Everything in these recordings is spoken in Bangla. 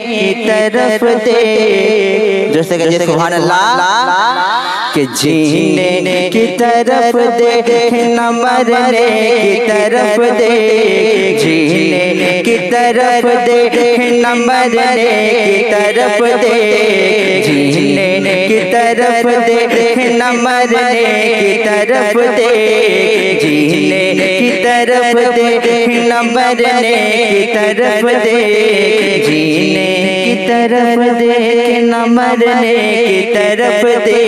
की तरफ दे जो से कहते सुभान अल्लाह के जीने की तरफ दे न मरने की तरफ दे जीने की तरफ दे न मरने की तरफ दे जीने की तरफ दे न मरने की तरफ दे जीने की तरफ दे न मरने की तरफ दे जीने की तरफ दे न मरने की तरफ दे।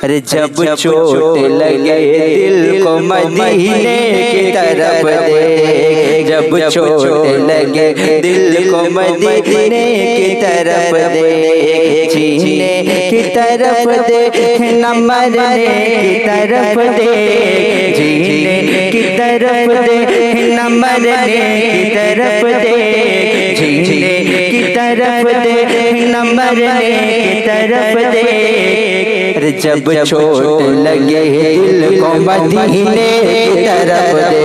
अरे जब चोट लगे दिल को मदीने की तरफ दे जब चोट लगे दिल को मदीने की तरफ दे जीने की तरफ दे न मरने की तरफ दे जीने की तरफ दे न मरने की तरफ दे जीने की तरफ दे न मरने की तरफ दे। जब चोट लगे दिल को मदीने की तरफ दे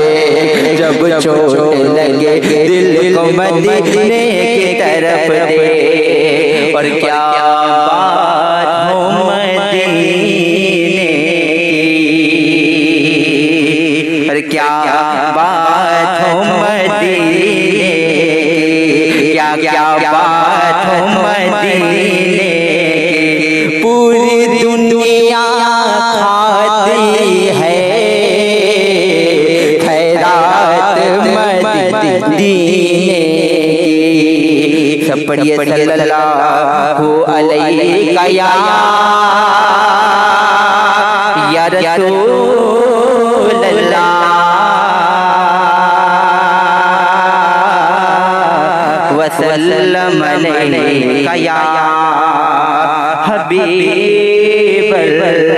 जब चोट लगे दिल को मदीने की तरफ दे। और क्या बात हो मदीने की और क्या बात हो मदीने क्या क्या बात हो मदीने पूरी दुनिया खाती है खैरात मदीने की। सब पढ़िए सल्लल्लाहु अलैहि या रसूल अल्लाह वसल्लम अलैका या हबीब अल्लाह।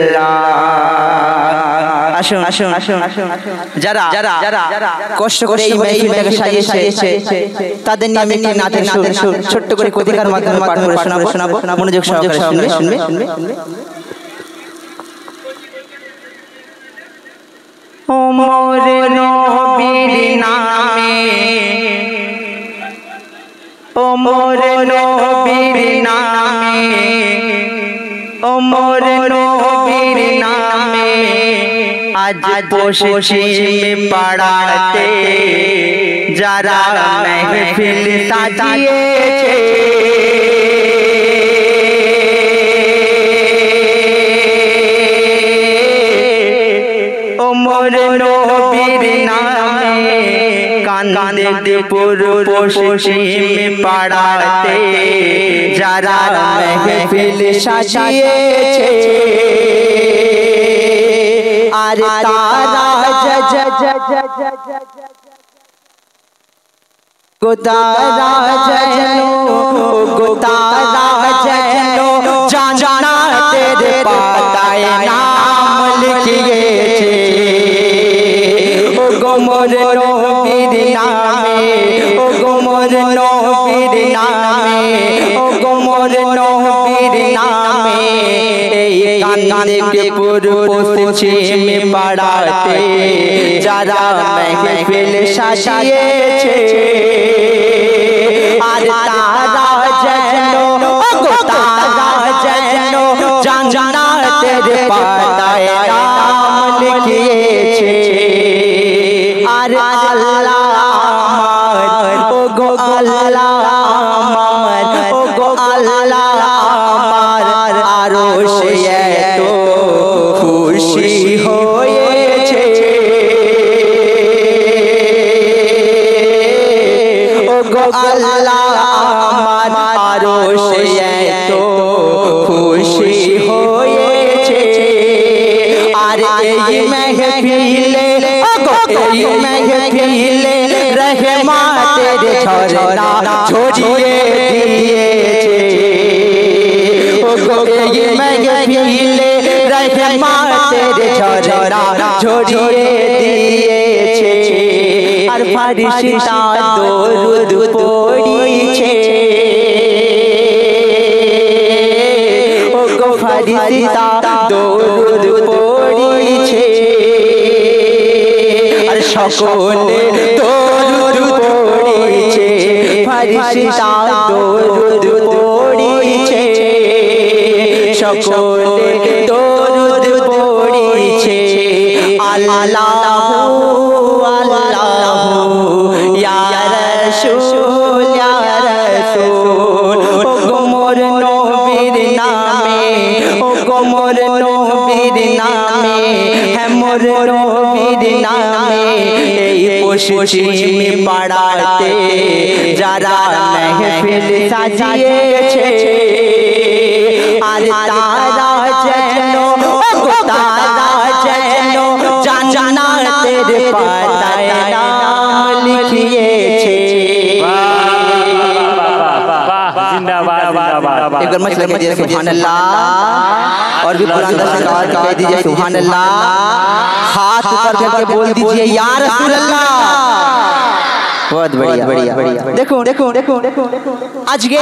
আসুন আসুন আসুন যারা যারা কষ্ট করে এই মাহফিলটাকে সাজিয়েছে তাদের নিয়ে আমি একটি নাচের সুর ছোট্ট করে কবিতার মাধ্যমে পাঠ করে শোনাবো মনোযোগ সহকারে শুনবে। ও মোরে নবীর নামে ও মোরে নবীর নামে ও মোরে নবীর নামে আজ বসেছি পাড়াতে যারা মাহফিল সাজিয়েছে ও মোরে নবীর নামে কান্দে পুরো বসেছি পাড়াতে যারা মাহফিল সাজিয়েছে আর তারা গোতারা জানো গোতারা জানো জান্নাতের পাতায় নাম লিখিয়েছে ও গো মোর নবীর নামে ও গো মোর নবীর নামে ও গো মোর নবীর নামে এই কান্দে পুরো বসেছি পাড়াতে যারা মাহফিল সাজিয়েছে আর তারা জানো গো তারা জানো জান্নাতের পাতায় নাম লিখিয়েছে আর আল্লাহ আমার ও গো আল্লাহ আমার ও গো আল্লাহ আমার আরশে এত খুশি হয়েছে ও গো আল্লাহ আমার আরশে এত খুশি হয়েছে আর এই মাহফিলে ও গো এই মাহফিলে রহমতের ঝরনা ছড়িয়ে দিয়েছে ও গো এই মাহফিলে রহমতের ঝরনা ছড়িয়ে দিয়েছে আর ফরিশতা দরুদ পড়িছে ও গো ফরিশতা দরুদ পড়িছে আর সকলে দরুদ পড়িছে ফারিস্তা দরুদ পড়িছে, সকলে দরুদ পড়িছে। আল্লাহু আল্লাহু ইয়া রাসূল ইয়া রাসূল, ও গো মোর নবীর নামে, ও গো মোর নবীর নামে, হ্যাঁ মোর নবীর নামে। এই পশ্চিম পাড়াতে যারা মেহফিল সাজিয়েছে, আর তারা যেন, তারা যেন জান্নাতের পাতায় নাম লিখিয়েছে। एक बार मच लगे सुभान अल्लाह, और भी पुराना सरकार कह दीजिए सुभान अल्लाह, हाथ ऊपर करके बोल दीजिए या रसूल अल्लाह। बहुत बढ़िया बढ़िया बढ़िया। देखो देखो देखो देखो आज के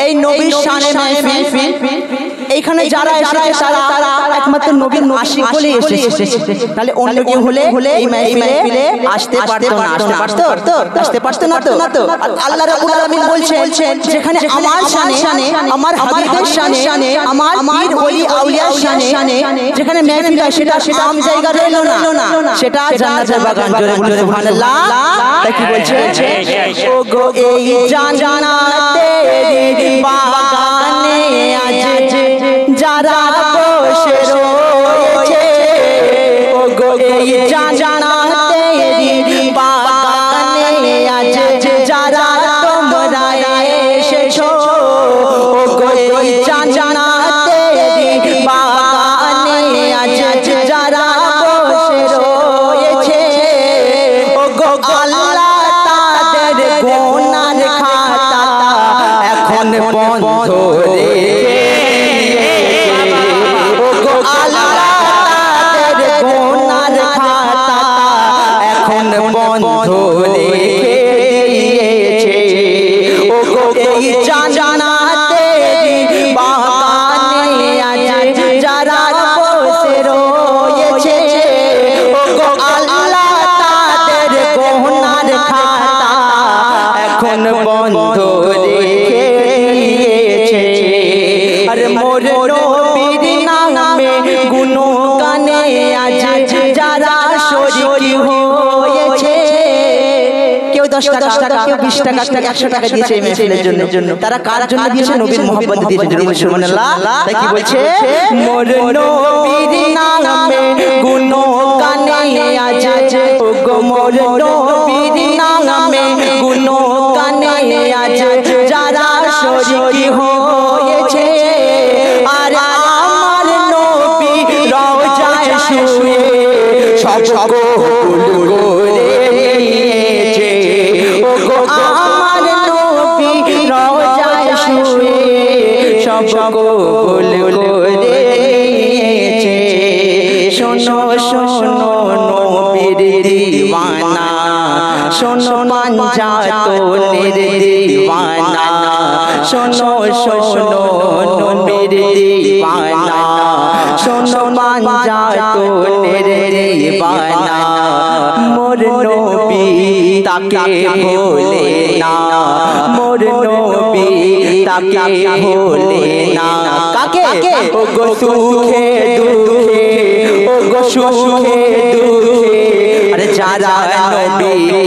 এই নবীর শানে মাহফিল, এইখানে যারা এসেছে তারা একমাত্র নবীর আশিক বলে এসেছে, তাহলে অন্য কেউ হলে এই মাহফিলে আসতে পারতো না, আসতে পারতো না তো। আল্লাহ রাব্বুল আলামিন বলছেন যেখানে আমার শানে, আমার হাবিবের শানে, আমার পীর ওলি আউলিয়ার শানে যেখানে মাহফিল হয়, সেটা আম জায়গা রইলো না, সেটা জান্নাতের বাগান। জোরে বলুন সুবহানাল্লাহ। তাই কি বলছে, ও গো এই জান্নাতের বাগানে আজ যারা বসে রয়েছে, ও গো এই জান্নাতের বাগানে আজ যারা তোমরা এসেছো, ও গো এই জান্নাতের বাগানে আজ যারা বসে রয়েছে, ও গো আল্লাহ তাদের গুনার খাতা এখন বন্ধ বন্ধ রেখে দিয়েছে, ও গো এই জান্নাতের বাগানে আজ যারা বসে রয়েছে, ও গো আল্লাহ তাদের গুনার খাতা এখন বন্ধ রেখে দিয়েছে। আর মোর নবীর নামে গুণগানে আজ যারা শরীক হয়েছে, কেউ 10 টাকা, কেউ 20 টাকা, 100 টাকা দিয়েছে এই মাহফিলের জন্য। তারা কার জন্য দিয়েছে? নবীর মোহাব্বত দিয়েছে। সুবহানাল্লাহ। তাই কি বলছে, মোর নবীর নামে গুণগানে আজ, ও গো মোর নবীর নামে গুণগানে আজ যারা শরীক হয়েছে, আর আমার নবী রওজায় শুয়ে সব কবুল করে নিয়েছে, ও গো আমার নবী রওজায় শুয়ে সব কবুল করে নিয়েছে। শোনো শোনো নবীর দিওয়ানা, শোনো পাঞ্জাতনের দিওয়ানা, শোনো শোনো নবীর দিওয়ানা, শোনো পাঞ্জাতনের দিওয়ানা। মোর নবী তাকে ভোলে না, মোর নবী তাকে ভোলে না। কাকে? ও গো সুখে দুঃখে, ও গো সুখে দুঃখে, আরে যারা নবীকে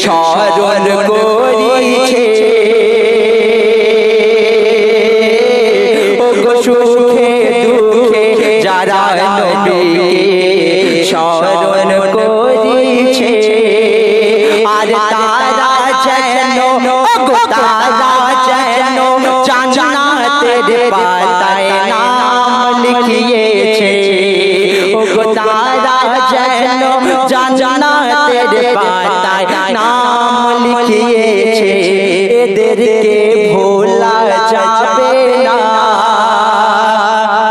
স্মরণ করিছে, ও গো সুখে দুঃখে যারা নবীকে স্মরণ করিছে, আর তারা যেন, ও গো তারা যেন জান্নাতের পাতায় নাম লিখিয়েছে, ও গো তারা যেন জান্নাতের পাতায় নাম লিখিয়েছে। এদেরকে ভোলা যাবে না,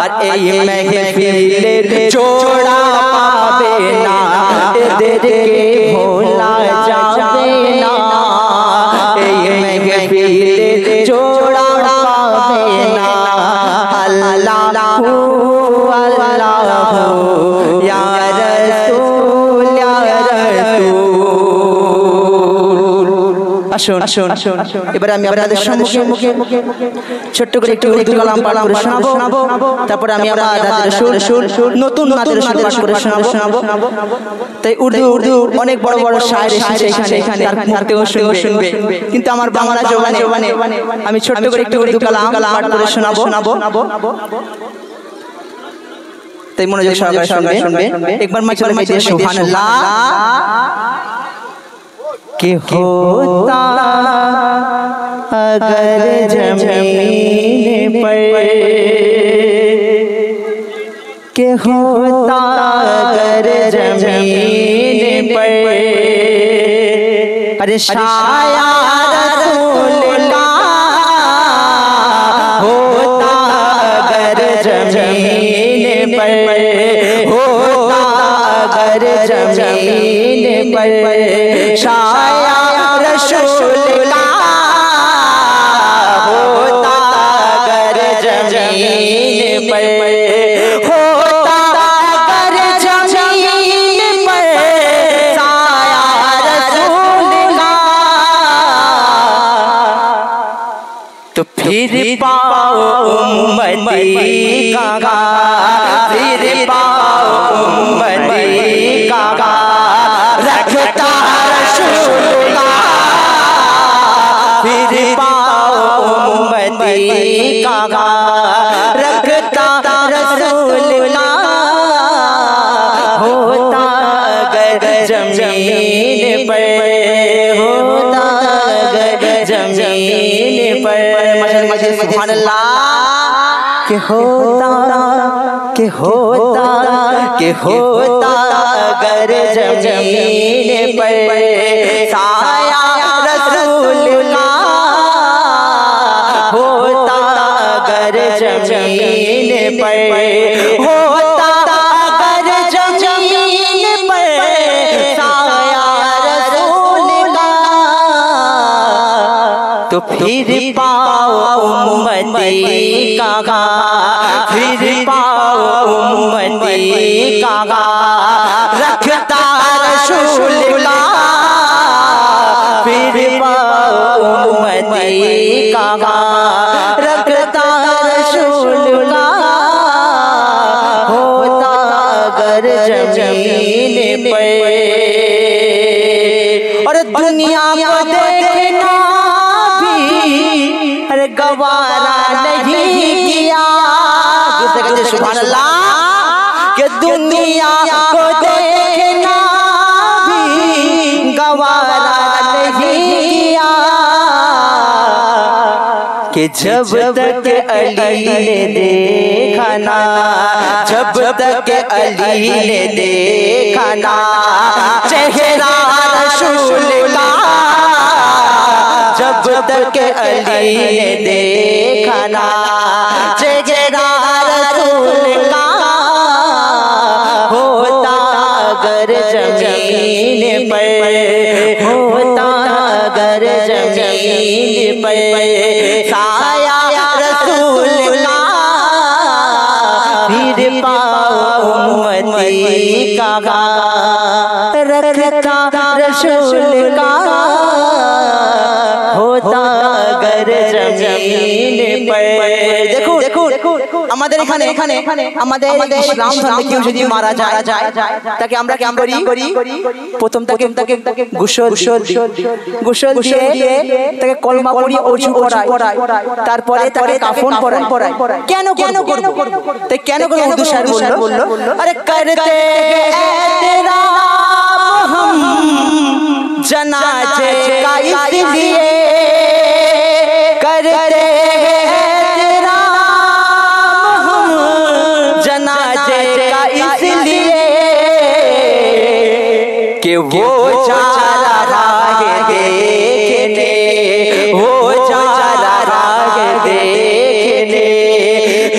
আর এই মাহফিলের জোড়া পাবে না, এদেরকে ভোলা যাবে না, এই মাহফিলের জোড়া পাবে না। আল্লাহু আল্লাহু ইয়া রাসূল ইয়া আসুন আসুন এবারে আমি আপনাদের সম্মুখে ছোট্ট করে একটু উর্দু কালাম পাঠ করে শোনাবো, তারপরে আমি আমার নতুন নাতের সুর পাঠ করে শোনাবো। তাই উর্দু অনেক বড় বড় শায়ের এসেছে এখানে, তার মুখ থেকেও শুনবে, কিন্তু আমার বাংলা জবানে আমি ছোট্ট করে একটু উর্দু কালাম পাঠ করে শোনাবো। তাই মনোযোগ সহকারে শুনবে। একবার মাঝে মাঝে সুবহানাল্লাহ। कि होता अगर ज़मीन पर, कि होता अगर ज़मीन पर, अरे शायद रसूल का होता अगर ज़मीन पर, होता अगर ज़मीन पर, शायद रसूल का होता अगर ज़मीन पर, होता अगर ज़मीन पर, शायद रसूल का, तो फिर पाओ उम्मती का, फिर पाओ उम्मती का रखता रसूल का, फिर पाओ उम्मती का रखता रसूल का, होता अगर ज़मीन पर, होता अगर ज़मीन पर, मजे सुभानअल्लाह। कि होता अगर ज़मीन पर, साया रसूल का होता अगर ज़मीन पर, होता अगर ज़मीन पर, साया रसूल का, तो फिर पाओ उम्मती का, फिर पाओ उम्मती का रखता रसूल का, फिर पाओ उम्मती का रखता रसूल का, होता अगर ज़मीन पर, और दुनिया को देखना भी अरे गवारा नहीं किया, सुभानअल्लाह। कि दुनिया को देखना भी गवारा नहीं किया, कि जब तक अली ने देखा ना, जब तक अली ने देखा ना चेहरा रसूल का, जब तक अली ने देखा ना चेहरा रसूल का, होता अगर ज़मीन पर, होता अगर ज़मीन पर, साया रसूल का, फिर पाओ उम्मती का रखता रसूल का, होता अगर ज़मीन पर। देखो আমাদের এখানে আমাদের ইসলাম ধর্মে কেউ যদি মারা যায় তাকে আমরা কি করি? প্রথম তাকে গোসল দিয়ে তাকে কলমা পড়িয়ে ওযু করায়, তারপরে তাকে কাফন পরায়। কেন করব? তাই কেন করে উর্দু শায়ের বলল, আরে করতে এহতেরাম हम जनाजे का इसलिए करते कि वो जा रहा है देखने, वो जा रहा है देखने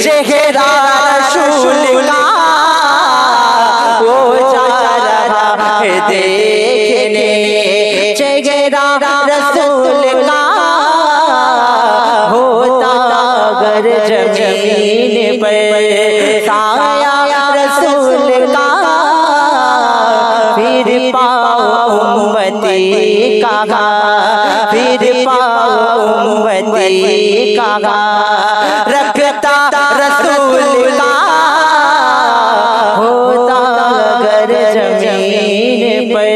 चेहरा रसूल का, वो जा रहा है देखने चेहरा रसूल का, होता अगर ज़मीन पर, साया रसूल का, फिर पाओ उम्मती का रखता रसूल का होता अगर जमीन पर।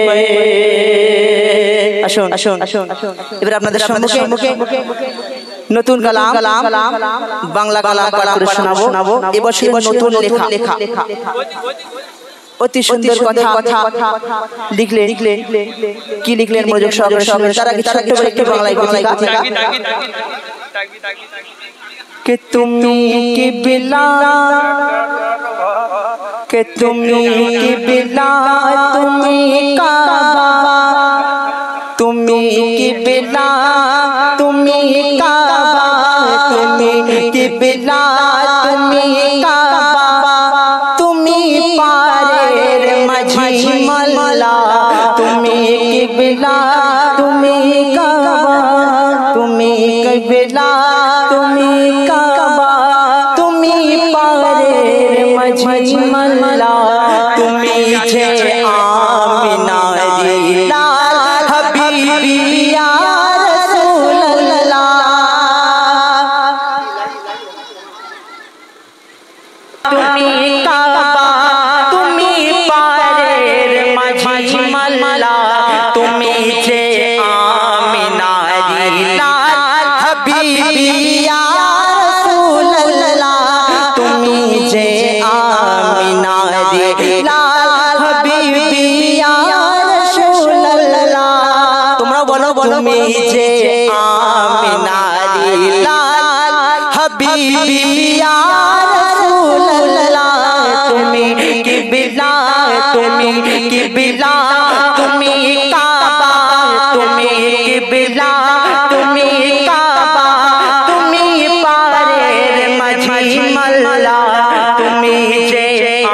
আসুন আসুন এবার আপনাদের সম্মুখে নতুন কালাম বাংলা কালাম পাঠ করে শোনাবো। এবছর নতুন লেখা অতি সুন্দর কথা লিখলেন। কি লিখলেন মনোযোগ সহকারে শুনবেন। তারা কি ছোট্ট করে একটু বাংলায় কথা कि तुमी की बिला कि तुमी की बिला तुमी काबा तुमी की बिला तुमी काबा तुमी की बिला तुमी काबा तुमी पारेर माझी मल्ला तुमी की बिला तुमी काबा तुमी की बिला तुमी काबा तुमी पारेर माझी मल्ला तुमी छे आमिना दी लाल हबीबी या रसूल अल्लाह तुमी काबा तुमी पारेर माझी मल्ला तुमी छे आमिना दी लाल हबीबी या रसूल अल्लाह तुमी छे आमिना दी लाल हबीबी या रसूल अल्लाह। তোমরা বলো তুমি যে आमिना दी लाल हबीबी या रसूल अल्लाह तुमी की बिला तुमी की बिला तुमी काबा तुमी की बिला तुमी काबा तुमी पारेर माझी मल्ला तुमी जे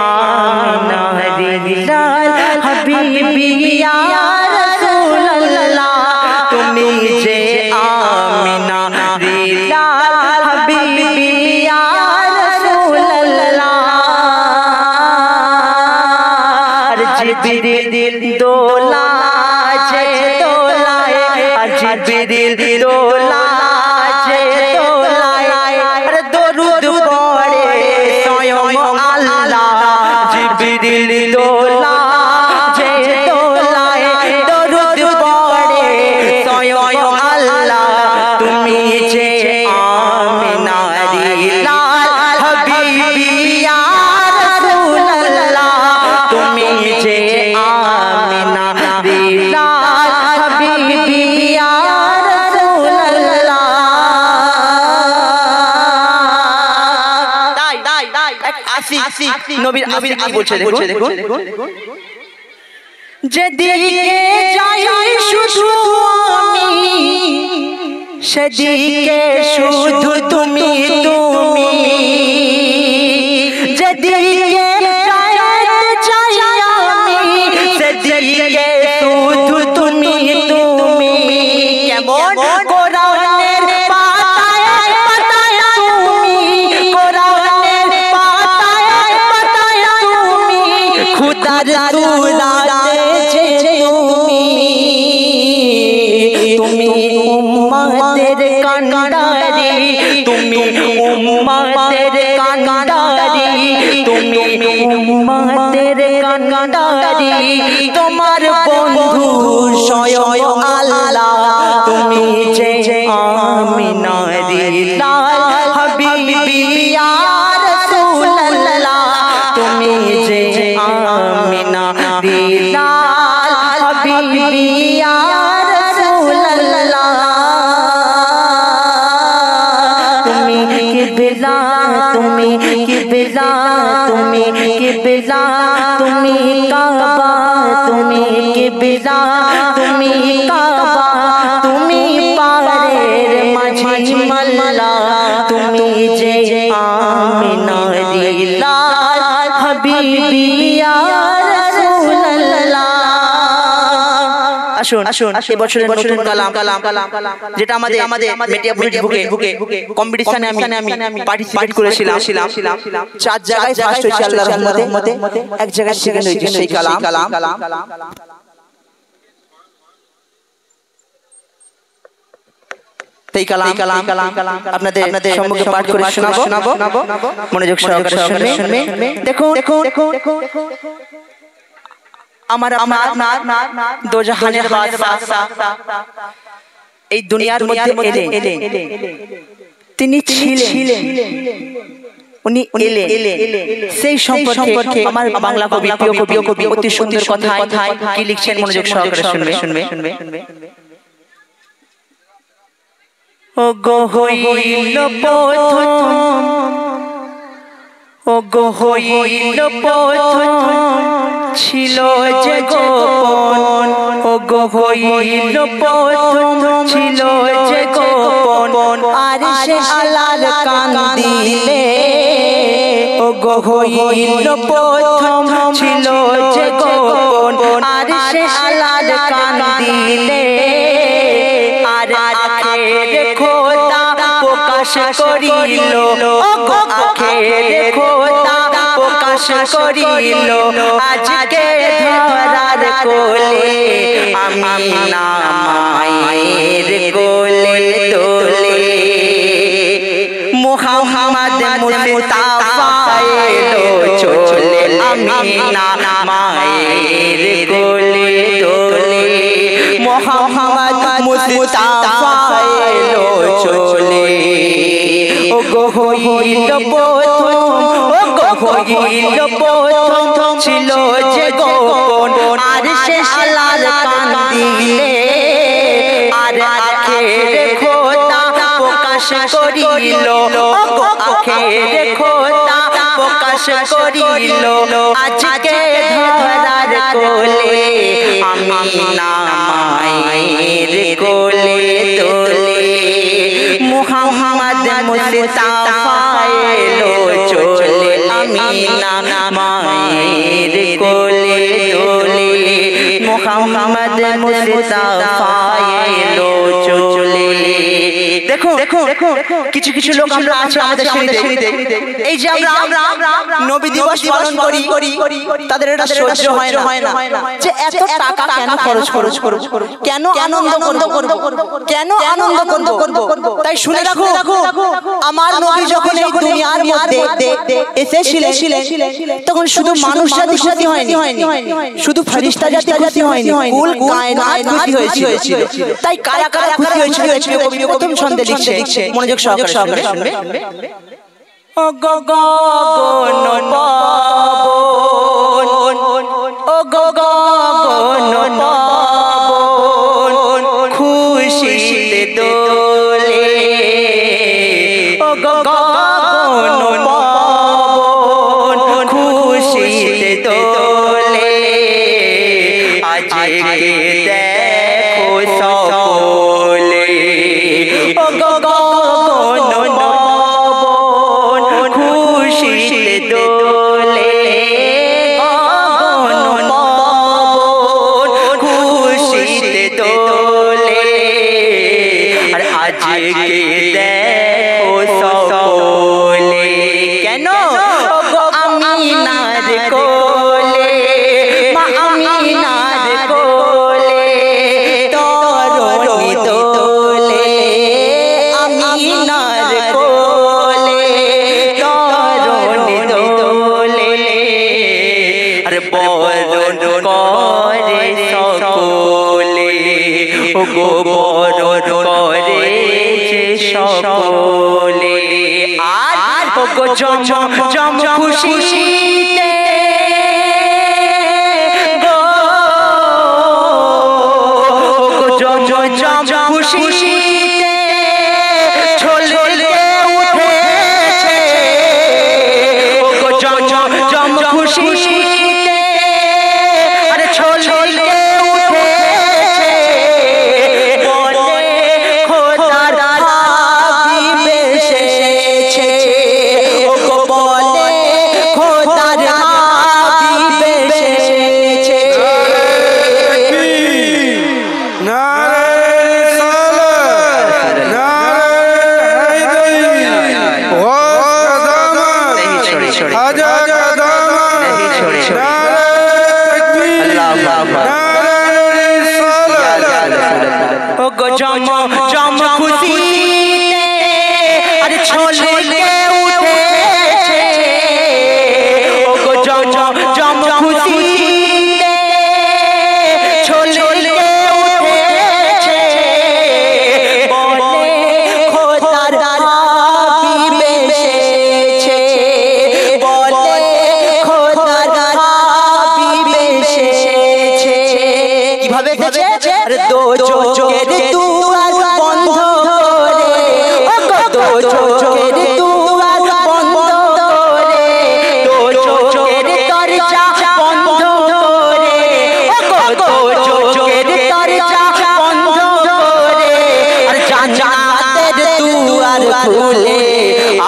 आमिना दी लाल हबीबी या रसूल अल्लाह तुमी जे आमिना दी लाल हबीबी या रसूल अल्लाह। जिब्रील दोला जे दोलाए जिब्रील दोला जे दोलाए अरे दरूद पढ़े स्वयं अल्लाह जिब्रील दोला जे दोलाए दरूद पढ़े स्वयं अल्लाह तुमी जे आमिना दी लाल हबीबी या रसूल अल्लाह तुमी जे आमिना दी लाल हबीबी या रसूल अल्लाह। आशिक नबीर आशिक কি বলছে দেখো যেদিকে যাই শুধু আমি সেদিকে শুধু তুমি তুমি যেদিকে যাই আমি সেদিকে শুধু তুমি তুমি কেমন কোরআনের পাতায় পাতায় তুমি কোরআনের পাতায় পাতায় তুমি খুদার দুলাতে তুমি তুমি উম্মতের কান্ডারি তুমি উম্মতের কান্ডারি তুমি উম্মতের কান্ডারি তোমার বন্ধু স্বয়ং আল্লাহ তুমি যে আমিনা दी लाल हबीबी या रसूल अल्लाह तुमी जे आमिना दी लाल हबीबी या रसूल अल्लाह तुमी की बिला तुमी की बिला तुमी की बिला तुमी काबा तुमी की बिला तुमी काबा तुमी पारेर माझी मल्ला तुमी जे आमिना दी लाल हबीबी या रसूल अल्लाह। আসুন এবছরের নতুন কালাম যেটা আমাদের মিডিয়া বুকে কম্পিটিশনে আমি পার্টিসিপেট করেছিলাম 4 জায়গায় ফার্স্ট হয়েছি আল্লাহর রহমতে এক জায়গায় সেকেন্ড হয়েছে সেই কালাম তাই কালাম আপনাদের সম্মুখে পাঠ করে শোনাবো মনোযোগ সহকারে শুনবেন। দেখুন আমার দো জাহানের বাদশা এই দুনিয়ার মধ্যে এলে তিনি ছিলেন, উনি এলে সেই সম্পর্কে আমার বাংলা কবি প্রিয় কবি অতি সুন্দর কথায় কি লিখছেন মনোযোগ সহকারে শুনবে। ও গো হইল প্রথম, ও গো হইল প্রথম ছিল যে গোপন, ও গো হইল প্রথম ছিল যে গোপন আর সে আলাল কান্দিলে, ও গো হইল প্রথম ছিল যে গোপন আর সে আলাল কান্দিলে, আর আখের খোদা প্রকাশ করিল, ও গো আখের খোদা প্রকাশ করিল আজকে ধরার কোলে, আমিনা মায়ের কোলে তোলে মুহাম্মদ মুস্তাফা এলো চলে, আমিনা মায়ের কোলে তোলে মুহাম্মদ মুস্তাফা এলো চলে, ও গো হইল প্রথম, ও গো হইল প্রথম ছিল যে গোপন আর সে আলাল কান্দিলে, আর আখের খোদা প্রকাশ করিল, ও গো আখের খোদা প্রকাশ করিল আজকে ধরার কোলে, আমিনা মায়ের কোলে তোলে মুহাম্মদ মুস্তাফা এলো চলে, আমিনা মায়ের কোলে তোলে মুহাম্মদ মুস্তাফা এলো চলে। দেখুন কিছু কিছু লোক আমরা আছে আমাদের শরীরে, এই যে আমরা নবী দিবস পালন করি তাদের এটা সহ্য হয় না যে এত টাকা কেন খরচ করব, কেন আনন্দ করব, কেন আনন্দ করব। তাই শুনে রাখো আমার নবী যখন এই দুনিয়ার মধ্যে এসেছিলেন তখন শুধু মানুষ জাতি খুশি হয়নি, শুধু ফেরেশতা জাতি খুশি হয়নি, কুল কায়নাত খুশি হয়েছিল। তাই কারা কারা খুশি হয়েছিল কবি প্রথম ছন্দে লিখছে মনোযোগ সহকারে শুনবে। ও গো গগন পাবন, ও গো গগন পাবন খুশিতে দোলে, ও গো গগন পাবন খুশিতে দোলে আজকে দেখো সকলে, ও গো গগন পাবন খুশিতে দোলে, গগন পাবন খুশিতে দোলে আর আজকে দেখো সকলে, কেন ও গো আমিনার কোলে, মা আমিনার কোলে তরুণী দোলে, আমিনার কোলে তরুণী দোলে আর বরণ করে সকলে, ও গো বরণ করে যে সকলে, আর ও গো জম খুশিতে গো, ও গো জম খুশিতে ছলকে উঠেছে, ও গো জম খুশিতে আরে ছলকে উঠেছে, বলে খোদার হাবিব এসেছে, ও গো বলে খোদার হাবিব এসেছে। নারে সালাত ছলকে উঠেছে ও গো জম খুশিতে ছলকে উঠেছে বলে খোদার হাবিব এসেছে বলে খোদার হাবিব এসেছে কিভাবে এসেছে দো চোখের দুয়ার বন্ধ করে ও গো দো চোখের দুয়ার বন্ধ করে দো চোখের দরজা বন্ধ করে ও গো দো চোখের দরজা বন্ধ করে আর জান্নাতের দুয়ার খুলে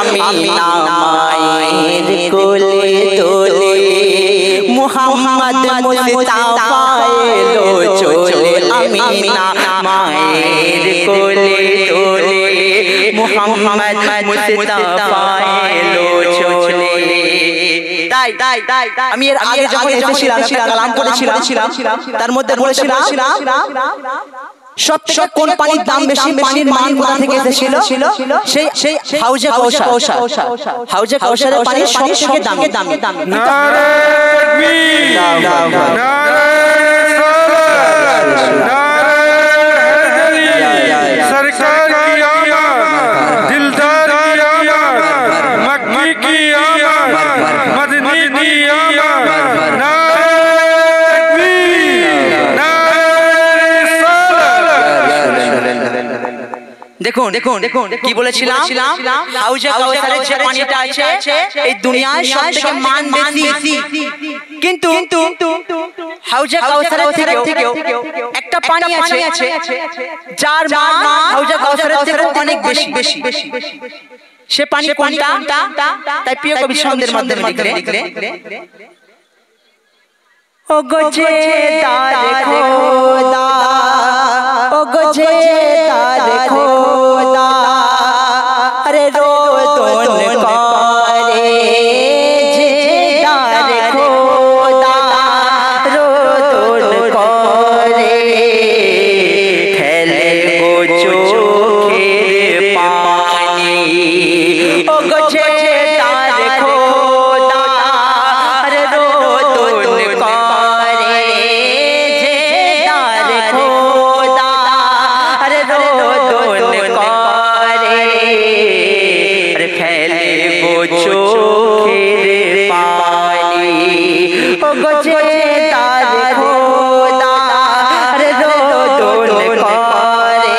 আমিনা মায়ের কোলে তোলে মুহাম্মদ মুস্তাফা এলো চলে আমিনা মায়ের কোলে তোলে মুহাম্মদ মুস্তাফা এলো চলে তাই আমি এর আগে যখন এসেছিলাম কালাম পড়েছিলাম তার মধ্যে বলেছিলাম সবথেকে কোন পানির দাম বেশি পানির মান কোথা থেকে এসেছিল সেই হাউজে কাউসার হাউজে কাউসারের পানি সবথেকে দামি নারে তাকবীর নারে সালাত নারে সরকার কি आमद दिलदार की आमद मक्की की आमद मदनी की आमद नारे तकबीर দেখুন কি বলেছিলাম হাউজে কাউসারের যে পানিটা আছে এই দুনিয়ায় সবথেকে মান বেশি কিন্তু হাউজে কাউসারের থেকেও একটা পানি আছে যার মান হাউজে কাউসারের থেকে অনেক বেশি সে পানি কোনটা তাই প্রিয় কবি ছন্দের মাধ্যমে লিখলেন ও গো যে তার খোদা ও গো যে তার খোদা আরে রোদন করে যে তার খোদা রোদন করে ফেলে গো চোখের পানি ও গো যে তার খোদা আরে রোদন করে যে তার খোদা আরে রোদন করে আরে ফেলে গো চোখের পানি ও গো যে তার খোদা আরে রোদন করে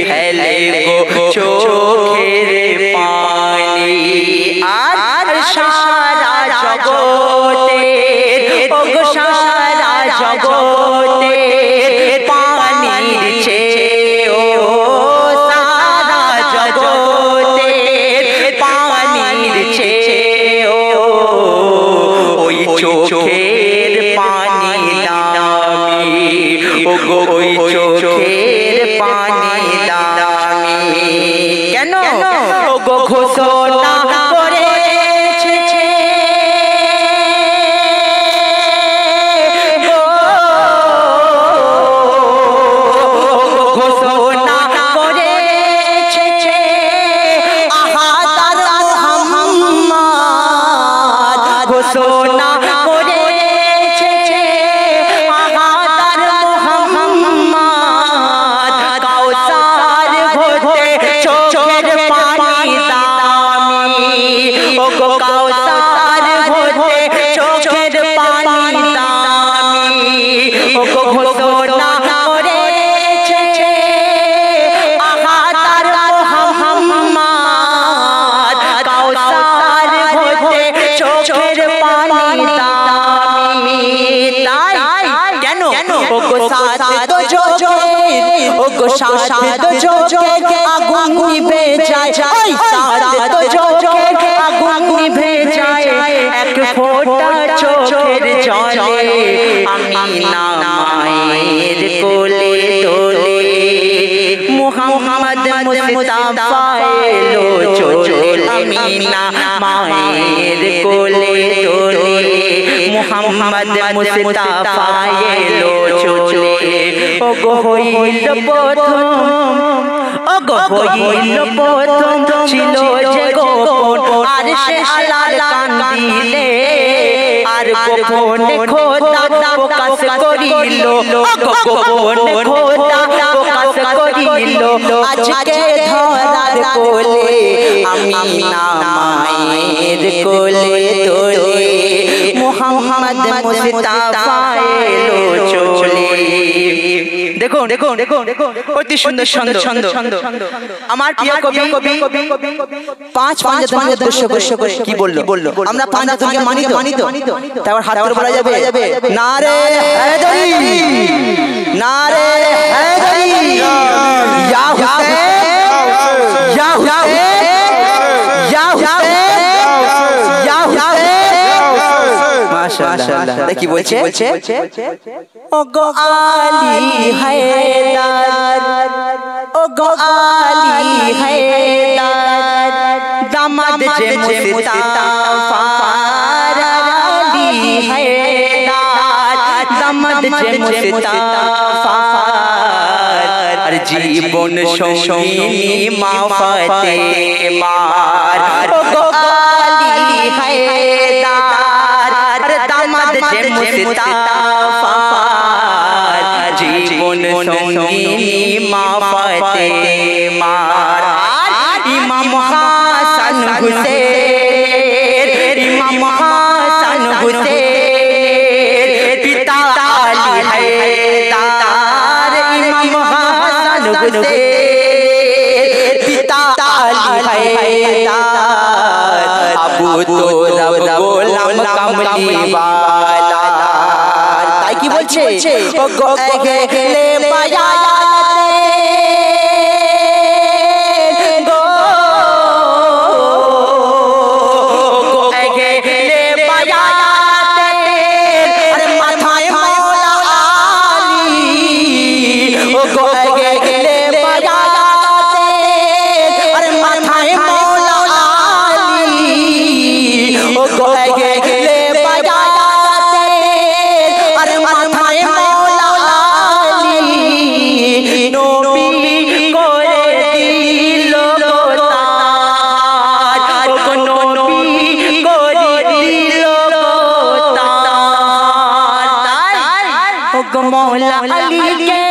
ফেলে গো চোখের পানি আর সারা জগতে ও গো সারা জগতে পানির চেয়েও সারা জগতে পানির চেয়েও ওই চোখের পানি দামি ও গো ওই চোখের পানি দামি কেন ও গো ঘোষণা করেছে ঘোষণা করেছে আহাদার মুহাম্মদ ঘোষণা করেছে আহাদার মুহাম্মদ কাউসার হতে চোখের পানি দামি ও গো কাউসার হতে চোখের পানি দামি ও গো ঘোষণা করেছে আহাদার মুহাম্মদ কাউসার হতে চোখের পানি দামি তাই কেন ও গো সাত তো জোগের ও গো সাত তো জোগের আগুন নিভে যায় ওই সাত তো জোগের আগুন নিভে যায় এক ফোঁটা চোখের জলে আমিনা মায়ের কোলে তোলে মুহাম্মদ মুস্তাফা এলো চলে আমিনা মায়ের কোলে তোলে মুহাম্মদ মুস্তাফা এলো চলে ও গো হইল প্রথম ওগো হইল প্রথম ছিল যে গোপন আরশে আলার কান্দিলে আর গোপনে খোদা প্রকাশ করিল ওগো গোপনে খোদা প্রকাশ করিল আজকে ধরার কোলে আমিনা মায়ের কোলে তোলে মুহাম্মদ মুস্তাফা এলো চলে। দেখুন দেখুন দেখুন অতি সুন্দর ছন্দ আমার প্রিয় কবি পাঁচ পাঞ্জাতনকে উদ্দেশ্য করে কি বললো আমরা পাঞ্জাতনকে মানি তো তারপর হাত করে বলা যাবে নারে হায়দারি নারে হায়দারি ইয়া হুসেন ইয়া হুসেন ইয়া হুসেন ইয়া হুসেন মাশাআল্লাহ দেখি বলছে ওগো আলী হায়দার ওগো আলী হায়দার দামাদ যে মুস্তাফা আলী হায়দার দামাদ যে মুস্তাফা আর জীবন সঙ্গিনী মা ফাতেমার ওগো আলী হায়দার দামাদ যে মুস্তাফা জীবন সঙ্গিনী মা ফাতেমার ইমাম হাসান হুসেন ইমাম হাসান হুসেন পিতা আলী হায়দার ইমাম হাসান হুসেন পিতা আলী হায়দার আবু তোরাব গোলাম কামলি ওয়ালা তাই কি বলছে ওগো গেলে বায়াতে গো ওগো গেলে বায়াতে আরে মাথায় মাওলা আলী ওগো গেলে বায়াতে আরে মাথায় মাওলা আলী ওগো গেলে বায়াতে আরে মাথায় মাওলা আলী নবী করে দিল গোতার ওগো নবী করে দিল গোতার ওগো মাওলা আলীকে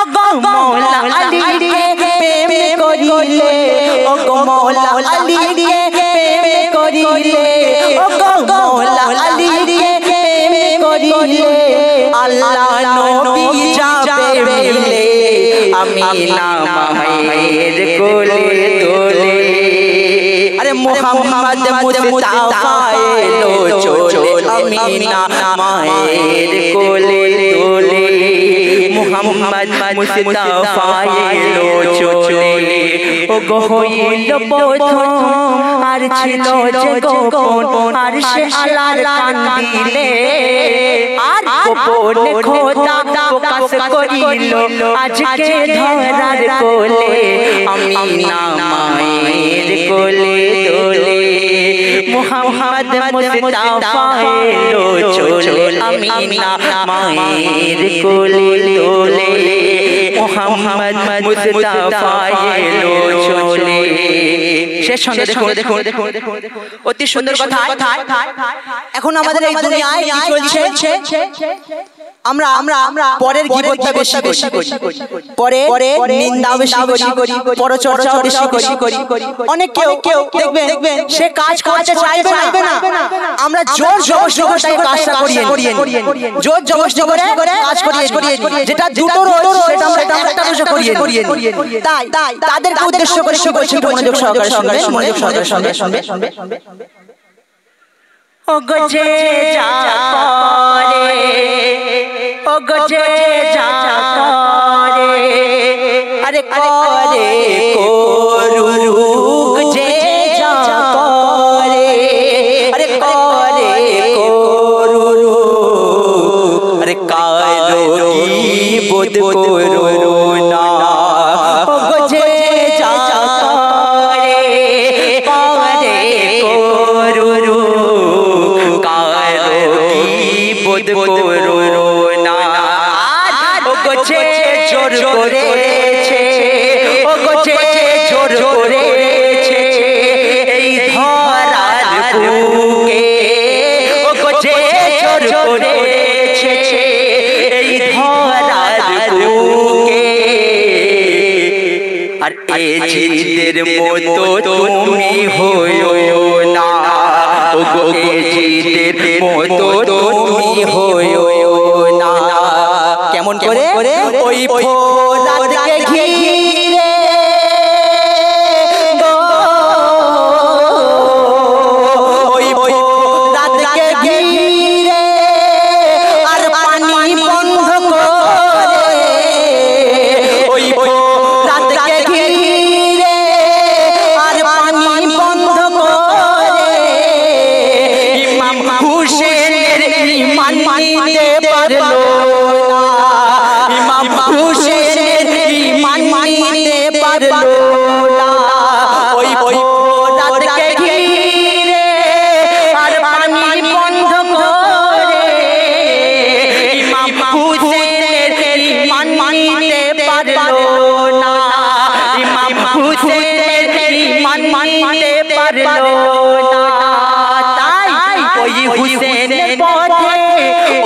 ওগো মাওলা আলীকে প্রেম করিলে ওগো মাওলা আলীকে প্রেম করিলে ওগো মাওলা আলীকে প্রেম করিলে আল্লাহ নবী যাবে মিলে আমিনা মায়ের কোলে তোলে আরে মুহাম্মদ মুস্তাফা এলো চলে আমিনা মায়ের কোলে তোলে মুহাম্মদ মুস্তাফা এলো চলে ওগো হইল প্রথম আর ছিল যে গোপন আরশে আলার কান্দিলে আর গোপনে খোদা প্রকাশ করিল আজকে ধরার কোলে আমিনা মায়ের কোলে তোলে মুহাম্মদ মুস্তাফা এলো চলে আমিনা মায়ের কোলে তোলে মুহাম্মদ মুস্তাফা এলো চলে। শেষ ছন্দে দেখুন অতি সুন্দর কথা। এখন আমাদের এই দুনিয়ায় কি চলছে আমরা পরের গীবতটা বেশি করি পরে নিন্দা বেশি করি পরচর্চা বেশি করি অনেক কেউ দেখবেন সে কাজ করতে চাইবে না আমরা জোর জবরদস্তি কাজটা করিয়ে জোর জবরদস্তি করে কাজ করিয়ে যেটা দুটো রোজ সেটা আমরা একটা রোজ করিয়ে তাই তাদেরকে উদ্দেশ্য করে বলছি মনোযোগ সহকারে শুনবে ওগো যে যা করে ওগো যে যা করে আরে করে করুক যে যা করে আরে করে করুক আরে কারো কি বোধ করো না ওগো যে যা করে করে করুক বোধ করো না ওগো যে জোর করেছে আর এই জিদের মতো তুমি হইও না, ওগো এই জিদের মতো তুমি হইও না। কেমন করে? ওই ফোরাতকে ঘিরে ওই ফোরাতকে ঘিরে আর পানি বন্ধ করে, ওই ফোরাতকে ঘিরে আর পানি বন্ধ করে ইমাম হুসেনের ঈমান মানতে পারলো না, ইমাম হুসেনের ঈমান মানতে পারলো না। ওই ফোরাতকে ঘিরে আর পানি বন্ধ করে ইমাম হুসেনের ঈমান মানতে পারলো না, ইমাম হুসেনের ঈমান মানতে পারলো না। তাই ওই হুসেনের পথে,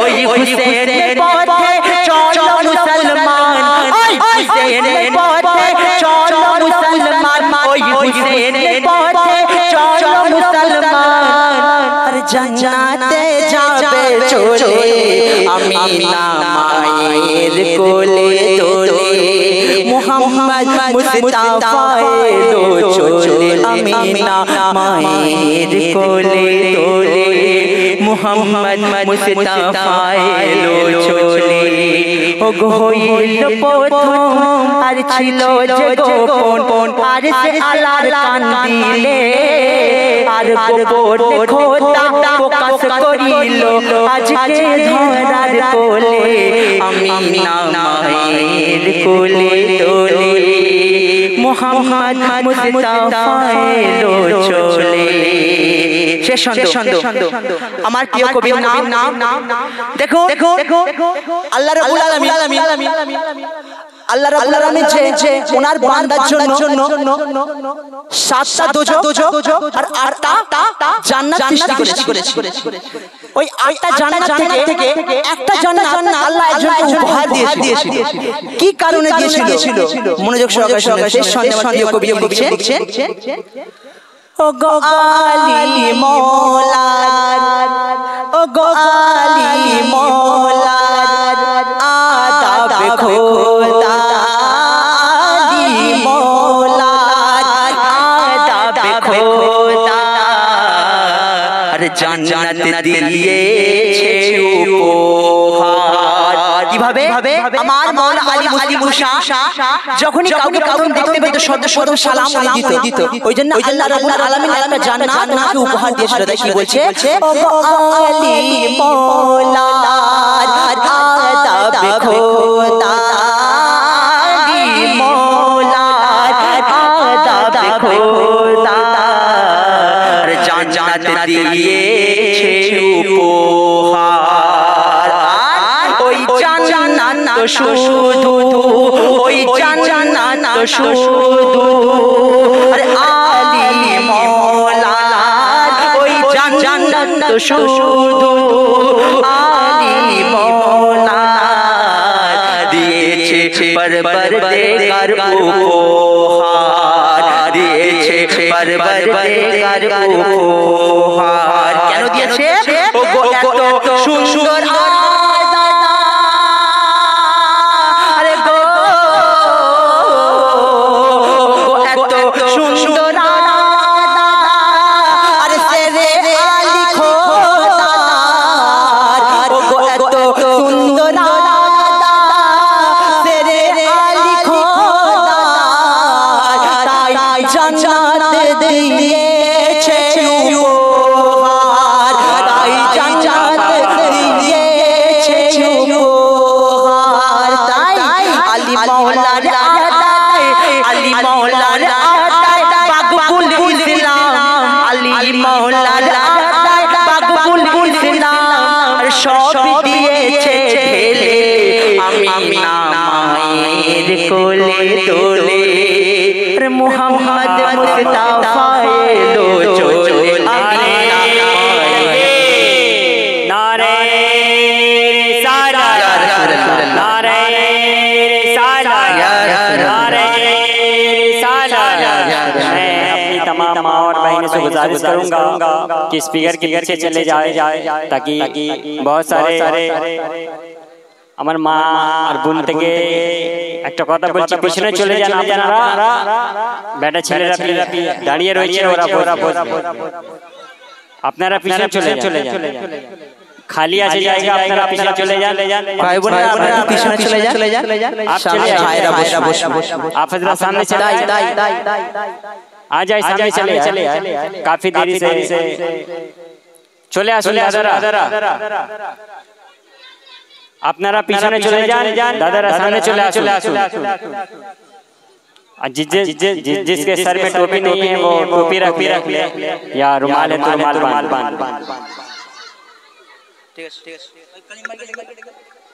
ওই হুসেনের পথে চলো মুসলমান, ওই হুসেনের পথে চলো মুসলমান, ওই হুসেনের পথে চলো মুসলমান। আর জান্নাতে যাবে চলে আমিনা মায়ের কোলে দোলে, মুহাম্মদ মুস্তাফা এলো চলে আমিনা মায়ের কোলে দোলে, মুহাম্মদ মুস্তাফা এলো চলে। ওগো হইল প্রথম আর ছিল যে গোপন, আর সে আলার কান্দিলে আর গোপন খোদা প্রকাশ করিল আজকে ধরার কোলে আমিনা মায়ের কোলে দোলে, মুহাম্মদ মুস্তাফা এলো চলে। শেষ ছন্দ আমার প্রিয় কবির নাম। দেখো আল্লাহ রাব্বুল আলামিন, আল্লাহ রাব্বুল আলামিন যে ওনার বান্দার জন্য 7টা দোজখ আর 8টা জান্নাত সৃষ্টি করেছে। ওই 8টা জান্নাত থেকে একটা জান্নাত আল্লাহ একজনকে উপহার দিয়েছিল। কি কারণে দিয়েছিল? মনোযোগ সহকারে শুনুন। শেষ ছন্দে আমার প্রিয় কবি লিখছেন, ওগো আলী মওলার, ওগো আলী মওলার আদাব খোদা, আলী মওলার আদাব খোদা, আর জান্নাত দিয়েছে উপহার। কিভাবে? আমার মাওলা আলী মুসা যখনই কাউকে প্রথম দেখতে পেত সদ্য সালাম দিত। ওই জন্য আল্লাহ রাব্বুল আলামিন একটা জান্নাত ওনাকে উপহার দিয়েছিল। কি বলছে? ওগো আলী মওলার আদাব খোদা, আলী মওলার আদাব খোদা, আর জান্নাত দিয়েছে উপহার। ওই জান্নাত শুধু, ওই জান্নাত শুধু আরে আলী মওলার, ওই জান্নাত শুধু আলী মওলার দিয়েছে পরবরদিগার উপহার, দিয়েছে পরবরদিগার উপহার। কেন দিয়েছে? ওগো এত সুন্দর কোলে দোলে, মুহাম্মদ মুস্তাফা এলো চলে। নারে সালাত, নারে সালাত, নারে मैं अपनी तमाम माँ और बहनों से गुजारिश करूँगा कि स्पीकर के पीछे चले जाए ताकि बहुत सारे আমার মা আর বোন থেকে একটা কথা বলছি পিছনে চলে যান আপনারা বেটা ছেলেরা দাঁড়িয়ে রয়েছে ওরা আপনারা পিছনে চলে যান খালি আছে জায়গা আপনারা পিছনে চলে যান भाई बोले আপনারা পিছনে চলে যান आप चले भाईरा বসো आप हजरत सामने चले आ जाए सामने चले काफी देरी से चले दादारा আপনারা পিছনে চলে যান দাদারা সামনে চলে আসুন जिसके सर में टोपी नहीं है वो टोपी रख ले या रुमाल है तो रुमाल बांध। ठीक है